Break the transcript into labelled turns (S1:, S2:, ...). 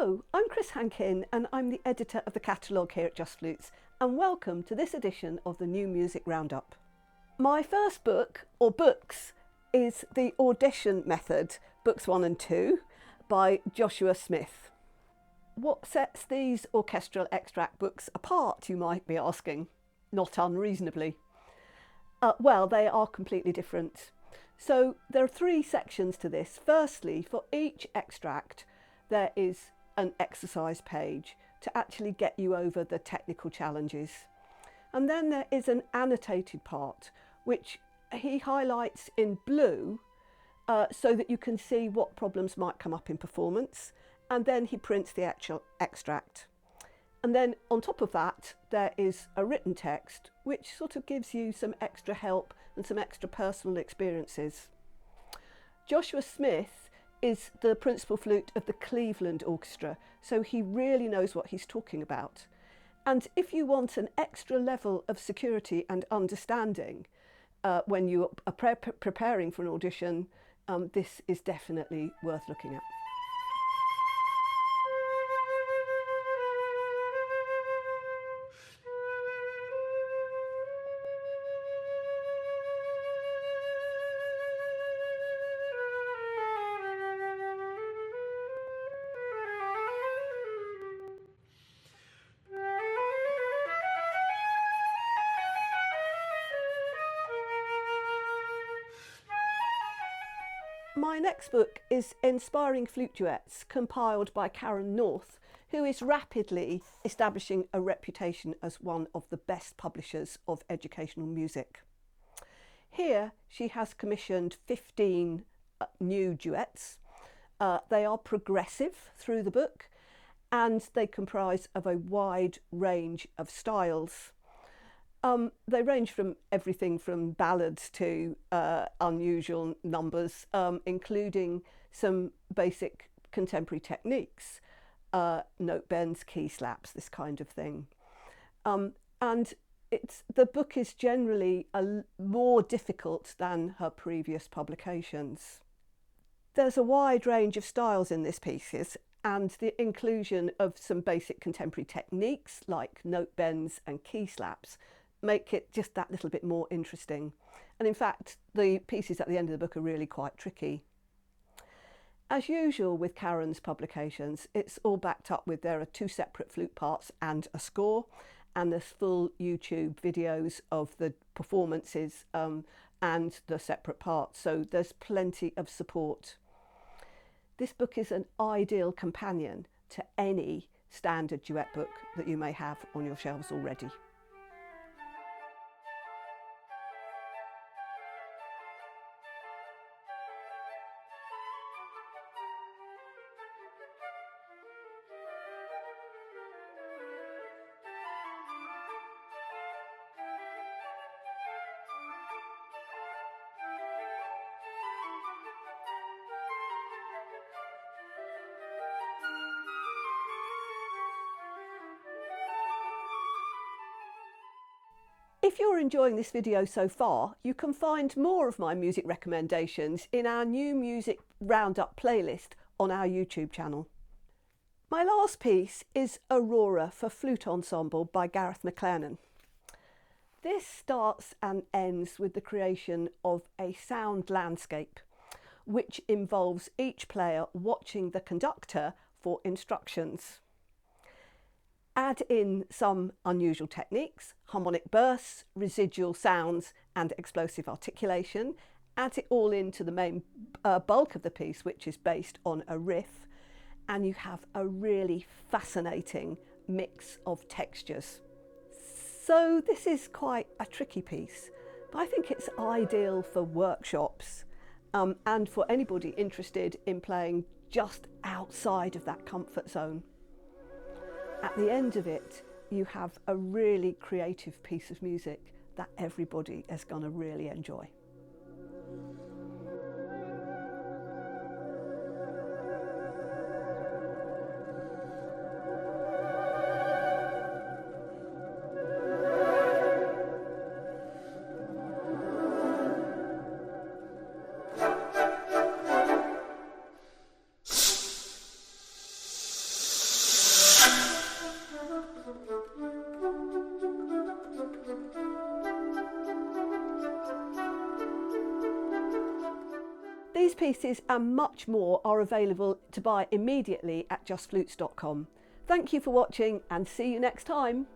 S1: Hello, I'm Chris Hankin and I'm the editor of the catalogue here at Just Flutes, and welcome to this edition of the New Music Roundup. My first book, or books, is the Audition method, books 1 and 2, by Joshua Smith. What sets these orchestral extract books apart, you might be asking, not unreasonably? Well, they are completely different. So there are 3 sections to this. Firstly, for each extract, there is an exercise page to actually get you over the technical challenges. And then there is an annotated part, which he highlights in blue so that you can see what problems might come up in performance. And then he prints the actual extract. And then on top of that, there is a written text, which sort of gives you some extra help and some extra personal experiences. Joshua Smith is the principal flute of the Cleveland Orchestra, so he really knows what he's talking about. And if you want an extra level of security and understanding when you are preparing for an audition, this is definitely worth looking at. My next book is Inspiring Flute Duets, compiled by Karen North, who is rapidly establishing a reputation as one of the best publishers of educational music. Here she has commissioned 15 new duets. They are progressive through the book and they comprise of a wide range of styles. They range from everything from ballads to unusual numbers, including some basic contemporary techniques, note bends, key slaps, this kind of thing. And the book is generally more difficult than her previous publications. There's a wide range of styles in this piece, and the inclusion of some basic contemporary techniques like note bends and key slaps make it just that little bit more interesting. And in fact, the pieces at the end of the book are really quite tricky. As usual with Karen's publications, it's all backed up with there are 2 separate flute parts and a score, and there's full YouTube videos of the performances and the separate parts, so there's plenty of support. This book is an ideal companion to any standard duet book that you may have on your shelves already. If you're enjoying this video so far, you can find more of my music recommendations in our New Music Roundup playlist on our YouTube channel. My last piece is Aurora for Flute Ensemble by Gareth McLearnon. This starts and ends with the creation of a sound landscape, which involves each player watching the conductor for instructions. Add in some unusual techniques, harmonic bursts, residual sounds and explosive articulation. Add it all into the main bulk of the piece, which is based on a riff, and you have a really fascinating mix of textures. So this is quite a tricky piece, but I think it's ideal for workshops and for anybody interested in playing just outside of that comfort zone. At the end of it, you have a really creative piece of music that everybody is going to really enjoy. pieces and much more are available to buy immediately at justflutes.com. Thank you for watching and see you next time.